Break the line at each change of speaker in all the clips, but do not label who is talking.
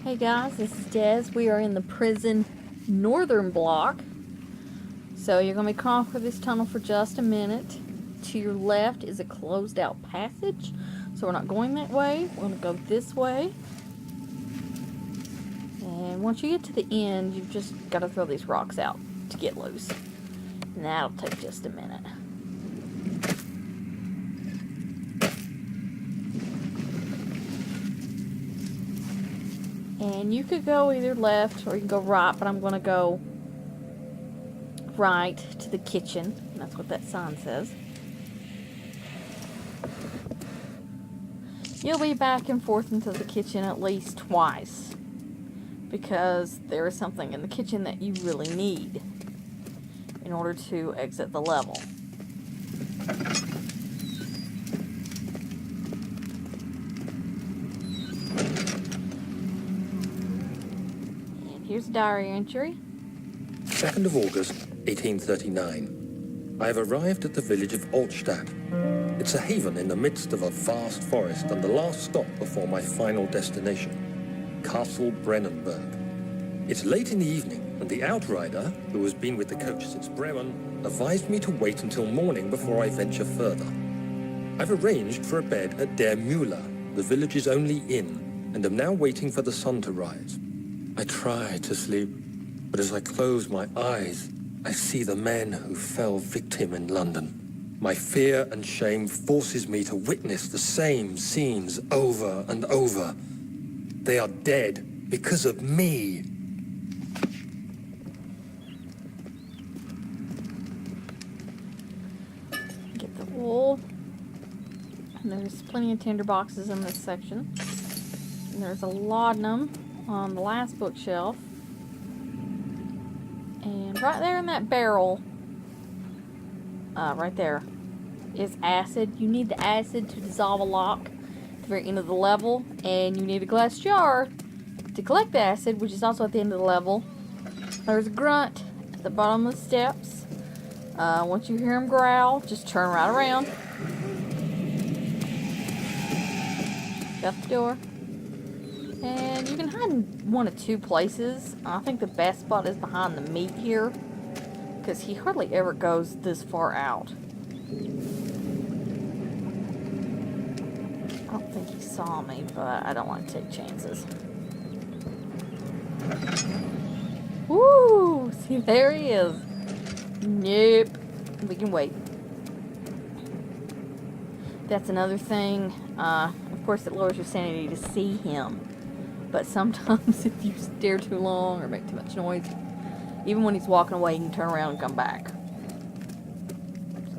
Hey guys, this is Des. We are in the prison northern block. So you're going to be crawling through this tunnel for just a minute. To your left is a closed out passage. So we're not going that way. We're going to go this way. And once you get to the end, you've just got to throw these rocks out to get loose. And that'll take just a minute. And you could go either left or you can go right, but I'm going to go right to the kitchen. That's what that sign says. You'll be back and forth into the kitchen at least twice, because there is something in the kitchen that you really need in order to exit the level. Here's a diary entry.
2nd of August, 1839. I have arrived at the village of Altstadt. It's a haven in the midst of a vast forest and the last stop before my final destination, Castle Brennenburg. It's late in the evening, and the outrider, who has been with the coach since Bremen, advised me to wait until morning before I venture further. I've arranged for a bed at Der Müller, the village's only inn, and am now waiting for the sun to rise. I try to sleep, but as I close my eyes, I see the men who fell victim in London. My fear and shame forces me to witness the same scenes over and over. They are dead because of me.
Get the wool. And there's plenty of tinder boxes in this section. And there's a laudanum on the last bookshelf, and right there in that barrel, right there, is acid. You need the acid to dissolve a lock at the very end of the level, and you need a glass jar to collect the acid, which is also at the end of the level. There's a grunt at the bottom of the steps. Once you hear him growl, just turn right around. Shut the door. And you can hide in one of two places. I think the best spot is behind the meat here, because he hardly ever goes this far out. I don't think he saw me, but I don't want to take chances. Woo! See, there he is. Nope. We can wait. That's another thing. Of course, it lowers your sanity to see him. But sometimes if you stare too long or make too much noise, even when he's walking away, he can turn around and come back.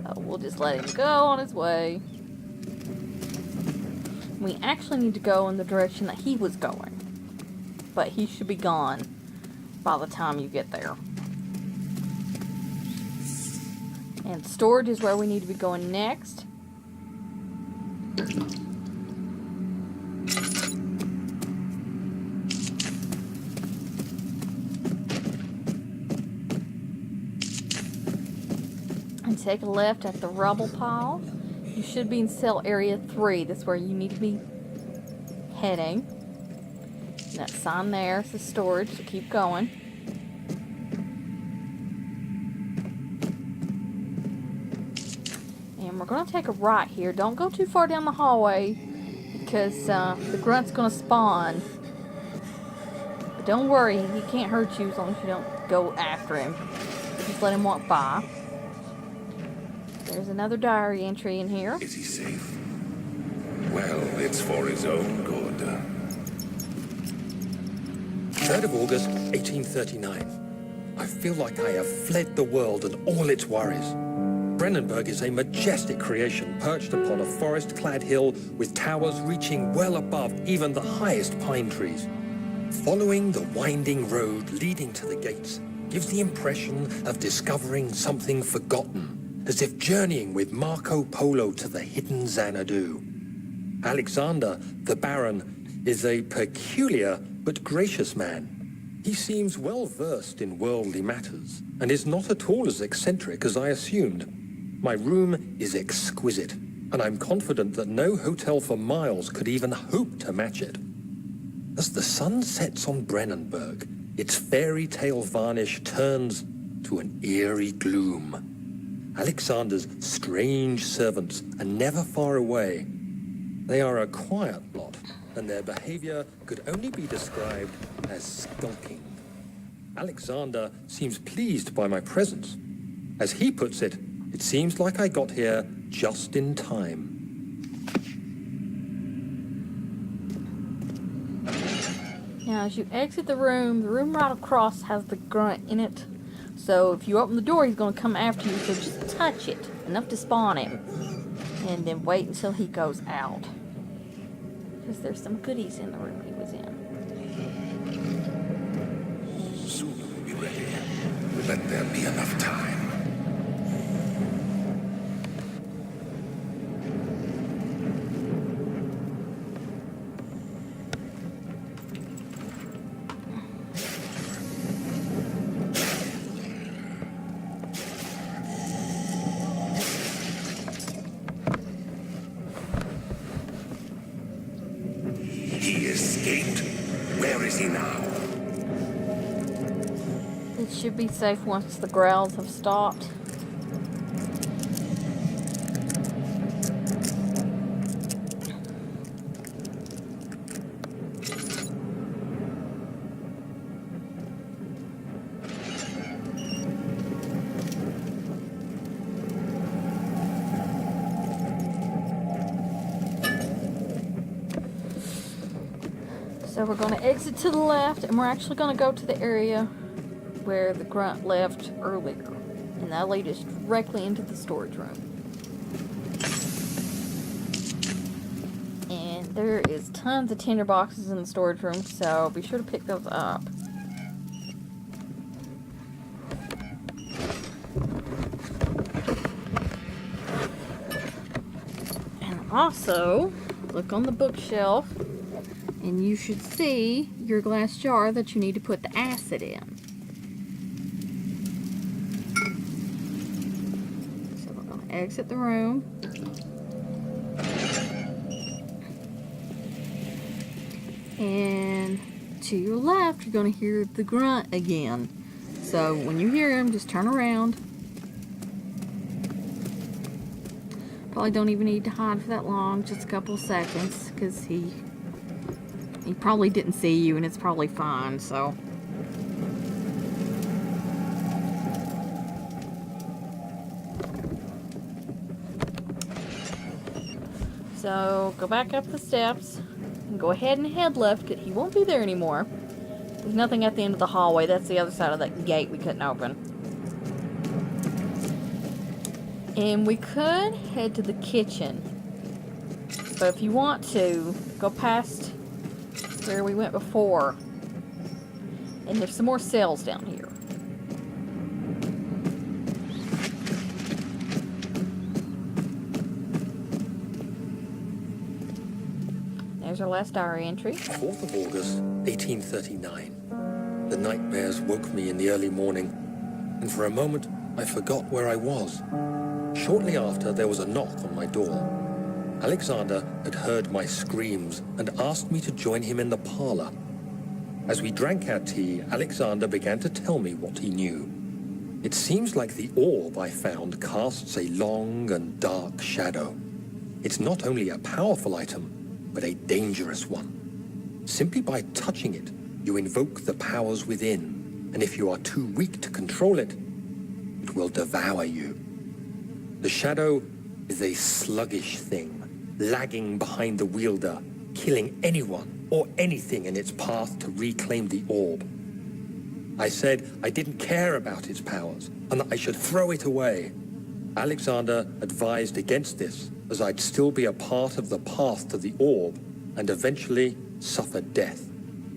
So we'll just let him go on his way. We actually need to go in the direction that he was going. But he should be gone by the time you get there. And storage is where we need to be going next. And take a left at the rubble pile. You should be in cell area 3. That's where you need to be heading. And that sign there says storage, so keep going. And we're going to take a right here. Don't go too far down the hallway, because the grunt's going to spawn. But don't worry, he can't hurt you as long as you don't go after him. Just let him walk by. There's another diary entry in here.
Is he safe? Well, it's for his own good.
3rd of August, 1839. I feel like I have fled the world and all its worries. Brennenburg is a majestic creation perched upon a forest-clad hill with towers reaching well above even the highest pine trees. Following the winding road leading to the gates gives the impression of discovering something forgotten, as if journeying with Marco Polo to the hidden Xanadu. Alexander, the Baron, is a peculiar but gracious man. He seems well versed in worldly matters, and is not at all as eccentric as I assumed. My room is exquisite, and I'm confident that no hotel for miles could even hope to match it. As the sun sets on Brennenburg, its fairy tale varnish turns to an eerie gloom. Alexander's strange servants are never far away. They are a quiet lot, and their behavior could only be described as skulking. Alexander seems pleased by my presence. As he puts it, it seems like I got here just in time.
Now, as you exit the room right across has the grunt in it. So if you open the door, he's going to come after you, so just touch it, enough to spawn him. And then wait until he goes out. Because there's some goodies in the room he was in.
Soon we'll be ready. Let there be enough time. He escaped. Where is he now?
It should be safe once the growls have stopped. So we're going to exit to the left, and we're actually going to go to the area where the grunt left earlier. And that'll lead us directly into the storage room. And there is tons of tinder boxes in the storage room, so be sure to pick those up. And also, look on the bookshelf. And you should see your glass jar that you need to put the acid in. So we're going to exit the room. And to your left, you're going to hear the grunt again. So when you hear him, just turn around. Probably don't even need to hide for that long, just a couple of seconds, because he probably didn't see you, and it's probably fine, so. So, go back up the steps, and go ahead and head left, because he won't be there anymore. There's nothing at the end of the hallway. That's the other side of that gate we couldn't open. And we could head to the kitchen. But if you want to, go past where we went before. And there's some more cells down here. There's our last diary entry.
4th of August, 1839. The nightmares woke me in the early morning, and for a moment I forgot where I was. Shortly after, there was a knock on my door. Alexander had heard my screams and asked me to join him in the parlor. As we drank our tea, Alexander began to tell me what he knew. It seems like the orb I found casts a long and dark shadow. It's not only a powerful item, but a dangerous one. Simply by touching it, you invoke the powers within, and if you are too weak to control it, it will devour you. The shadow is a sluggish thing, lagging behind the wielder, killing anyone or anything in its path to reclaim the orb. I said I didn't care about its powers, and that I should throw it away. Alexander advised against this, as I'd still be a part of the path to the orb, and eventually suffer death.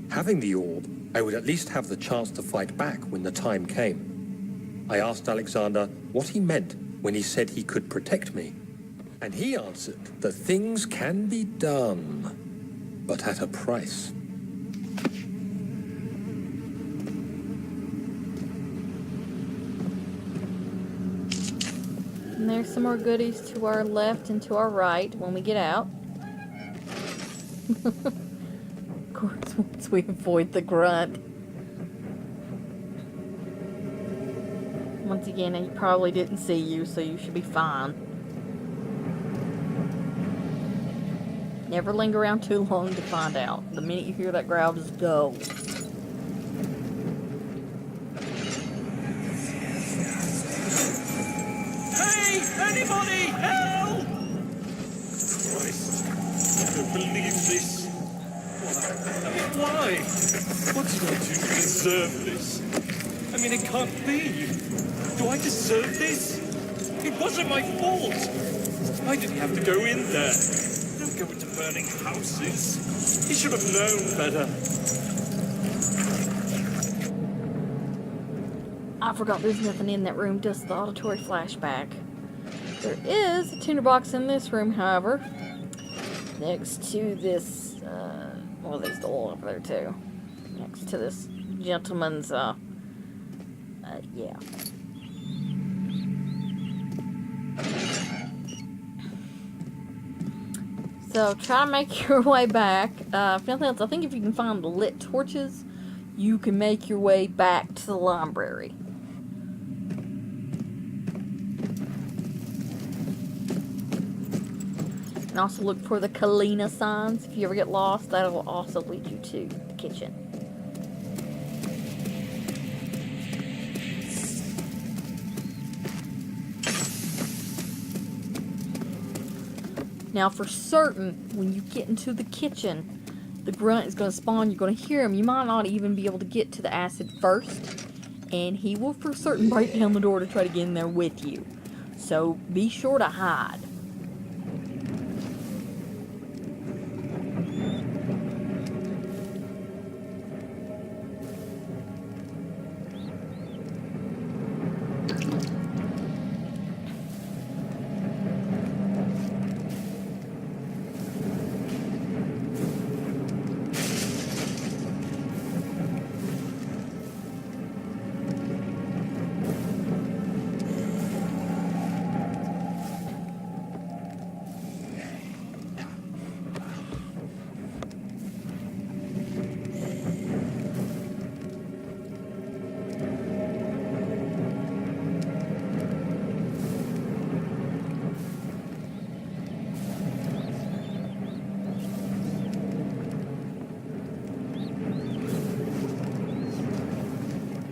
Having the orb, I would at least have the chance to fight back when the time came. I asked Alexander what he meant when he said he could protect me, and he answered that things can be done, but at a price.
And there's some more goodies to our left and to our right when we get out. Of course, as we avoid the grunt. Once again, he probably didn't see you, so you should be fine. Never linger around too long to find out. The minute you hear that growl, just go.
Hey! Anybody! Help! Christ, I don't believe this. Why? What did I do to deserve this? I mean, it can't be. Do I deserve this? It wasn't my fault. Why did he have to go in there? Don't go into burning houses. He should have known better.
I forgot there's nothing in that room, just the auditory flashback. There is a tinderbox in this room, however. Next to this, well, there's the wall over there, too. Next to this gentleman's, yeah. So, try to make your way back. If nothing else, I think if you can find the lit torches, you can make your way back to the library. And also look for the Kalina signs. If you ever get lost, that will also lead you to the kitchen. Now, for certain, when you get into the kitchen, the grunt is going to spawn. You're going to hear him. You might not even be able to get to the acid first. And he will, for certain, break down the door to try to get in there with you. So, be sure to hide.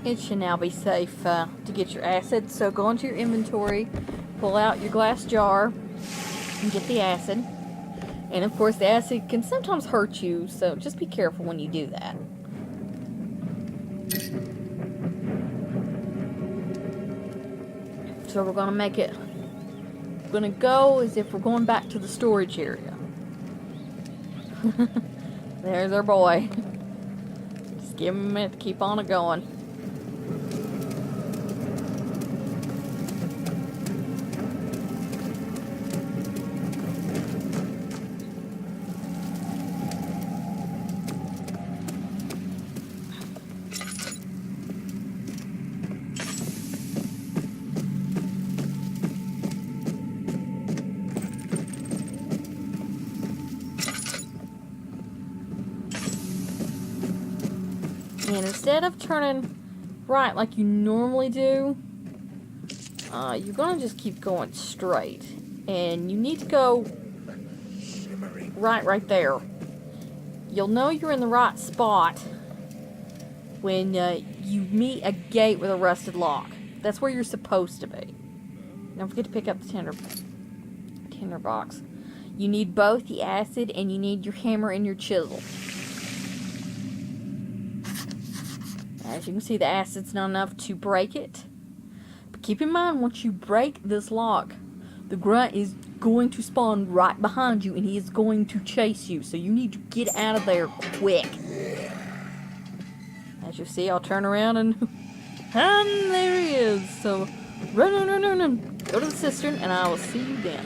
It should now be safe to get your acid. So go into your inventory, pull out your glass jar, and get the acid. And of course the acid can sometimes hurt you, so just be careful when you do that. So we're going to make it, we're going to go as if we're going back to the storage area. There's our boy. Just give him a minute to keep on it going. And instead of turning right like you normally do, you're going to just keep going straight. And you need to go right there. You'll know you're in the right spot when you meet a gate with a rusted lock. That's where you're supposed to be. Don't forget to pick up the tinder box. You need both the acid and you need your hammer and your chisel. As you can see, the acid's not enough to break it. But keep in mind, once you break this lock, the grunt is going to spawn right behind you and he is going to chase you. So you need to get out of there quick. As you see, I'll turn around and there he is. So run. Go to the cistern and I will see you then.